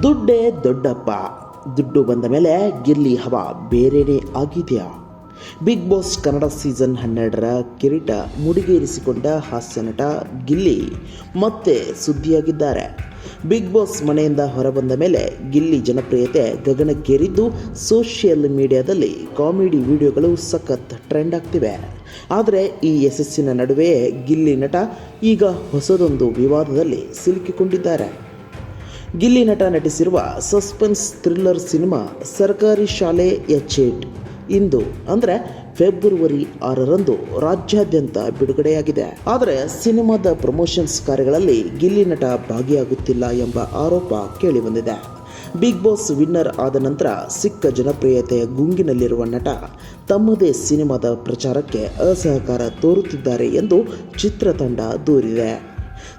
ದುಡ್ಡೇ ದೊಡ್ಡಪ್ಪ. ದುಡ್ಡು ಬಂದ ಮೇಲೆ ಗಿಲ್ಲಿ ಹವಾ ಬೇರೆನೇ ಆಗಿದೆಯಾ? ಬಿಗ್ ಬಾಸ್ ಕನ್ನಡ ಸೀಸನ್ 12ರ ಕಿರೀಟ ಮುಡಿಗೇರಿಸಿಕೊಂಡ ಹಾಸ್ಯ ನಟ ಗಿಲ್ಲಿ ಮತ್ತೆ ಸುದ್ದಿಯಾಗಿದ್ದಾರೆ. ಬಿಗ್ ಬಾಸ್ ಮನೆಯಿಂದ ಹೊರಬಂದ ಮೇಲೆ ಗಿಲ್ಲಿ ಜನಪ್ರಿಯತೆ ಗಗನಕ್ಕೇರಿದ್ದು ಸೋಷಿಯಲ್ ಮೀಡಿಯಾದಲ್ಲಿ ಕಾಮಿಡಿ ವಿಡಿಯೋಗಳು ಸಖತ್ ಟ್ರೆಂಡ್ ಆಗ್ತಿವೆ. ಆದರೆ ಈ ಯಶಸ್ಸಿನ ನಡುವೆಯೇ ಗಿಲ್ಲಿ ನಟ ಈಗ ಹೊಸದೊಂದು ವಿವಾದದಲ್ಲಿ ಸಿಲುಕಿಕೊಂಡಿದ್ದಾರೆ. ಗಿಲ್ಲಿ ನಟ ನಟಿಸಿರುವ ಸಸ್ಪೆನ್ಸ್ ಥ್ರಿಲ್ಲರ್ ಸಿನಿಮಾ ಸರ್ಕಾರಿ ಶಾಲೆ H8 ಇಂದು ಅಂದರೆ ಫೆಬ್ರವರಿ 6ರಂದು ರಾಜ್ಯಾದ್ಯಂತ ಬಿಡುಗಡೆಯಾಗಿದೆ. ಆದರೆ ಸಿನಿಮಾದ ಪ್ರಮೋಷನ್ಸ್ ಕಾರ್ಯಗಳಲ್ಲಿ ಗಿಲ್ಲಿ ನಟ ಭಾಗಿಯಾಗುತ್ತಿಲ್ಲ ಎಂಬ ಆರೋಪ ಕೇಳಿಬಂದಿದೆ. ಬಿಗ್ ಬಾಸ್ ವಿನ್ನರ್ ಆದ ನಂತರ ಸಿಕ್ಕ ಜನಪ್ರಿಯತೆಯ ಗುಂಗಿನಲ್ಲಿರುವ ನಟ ತಮ್ಮದೇ ಸಿನಿಮಾದ ಪ್ರಚಾರಕ್ಕೆ ಅಸಹಕಾರ ತೋರುತ್ತಿದ್ದಾರೆ ಎಂದು ಚಿತ್ರತಂಡ ದೂರಿದೆ.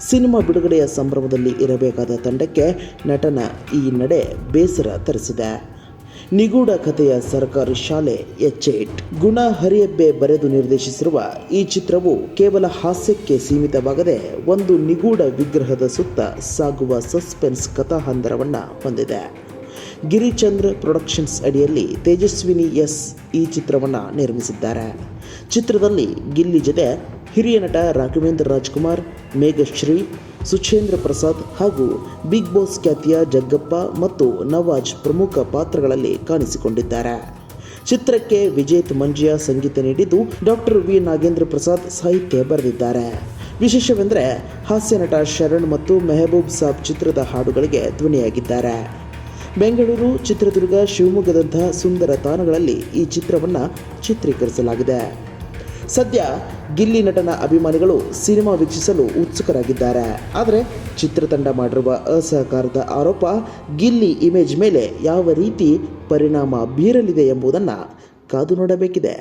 ಸಿನಿಮಾ ಬಿಡುಗಡೆಯ ಸಂಭ್ರಮದಲ್ಲಿ ಇರಬೇಕಾದ ತಂಡಕ್ಕೆ ನಟನ ಈ ನಡೆ ಬೇಸರ ತರಿಸಿದೆ. ನಿಗೂಢ ಕಥೆಯ ಸರ್ಕಾರಿ ಶಾಲೆ H8 ಗುಣ ಹರಿಯಬ್ಬೆ ಬರೆದು ನಿರ್ದೇಶಿಸಿರುವ ಈ ಚಿತ್ರವು ಕೇವಲ ಹಾಸ್ಯಕ್ಕೆ ಸೀಮಿತವಾಗದೆ ಒಂದು ನಿಗೂಢ ವಿಗ್ರಹದ ಸುತ್ತ ಸಾಗುವ ಸಸ್ಪೆನ್ಸ್ ಕಥಾಹಂದರವನ್ನು ಹೊಂದಿದೆ. ಗಿರಿಚಂದ್ರ ಪ್ರೊಡಕ್ಷನ್ಸ್ ಅಡಿಯಲ್ಲಿ ತೇಜಸ್ವಿನಿ ಎಸ್ ಈ ಚಿತ್ರವನ್ನು ನಿರ್ಮಿಸಿದ್ದಾರೆ. ಚಿತ್ರದಲ್ಲಿ ಗಿಲ್ಲಿ ಜೊತೆ ಹಿರಿಯ ನಟ ರಾಘವೇಂದ್ರ ರಾಜ್ಕುಮಾರ್, ಮೇಘಶ್ರೀ, ಸುಚೇಂದ್ರ ಪ್ರಸಾದ್ ಹಾಗೂ ಬಿಗ್ ಬಾಸ್ ಖ್ಯಾತಿಯ ಜಗ್ಗಪ್ಪ ಮತ್ತು ನವಾಜ್ ಪ್ರಮುಖ ಪಾತ್ರಗಳಲ್ಲಿ ಕಾಣಿಸಿಕೊಂಡಿದ್ದಾರೆ. ಚಿತ್ರಕ್ಕೆ ವಿಜೇತ್ ಮಂಜ್ಯ ಸಂಗೀತ ನೀಡಿದ್ದು ಡಾಕ್ಟರ್ ವಿ ನಾಗೇಂದ್ರ ಪ್ರಸಾದ್ ಸಾಹಿತ್ಯ ಬರೆದಿದ್ದಾರೆ. ವಿಶೇಷವೆಂದರೆ ಹಾಸ್ಯ ನಟ ಶರಣ್ ಮತ್ತು ಮೆಹಬೂಬ್ ಸಾಬ್ ಚಿತ್ರದ ಹಾಡುಗಳಿಗೆ ಧ್ವನಿಯಾಗಿದ್ದಾರೆ. ಬೆಂಗಳೂರು, ಚಿತ್ರದುರ್ಗ, ಶಿವಮೊಗ್ಗದಂತಹ ಸುಂದರ ತಾಣಗಳಲ್ಲಿ ಈ ಚಿತ್ರವನ್ನು ಚಿತ್ರೀಕರಿಸಲಾಗಿದೆ. ಸದ್ಯ ಗಿಲ್ಲಿ ನಟನ ಅಭಿಮಾನಿಗಳು ಸಿನಿಮಾ ವೀಕ್ಷಿಸಲು ಉತ್ಸುಕರಾಗಿದ್ದಾರೆ. ಆದರೆ ಚಿತ್ರತಂಡ ಮಾಡಿರುವ ಅಸಹಕಾರದ ಆರೋಪ ಗಿಲ್ಲಿ ಇಮೇಜ್ ಮೇಲೆ ಯಾವ ರೀತಿ ಪರಿಣಾಮ ಬೀರಲಿದೆ ಎಂಬುದನ್ನು ಕಾದು ನೋಡಬೇಕಿದೆ.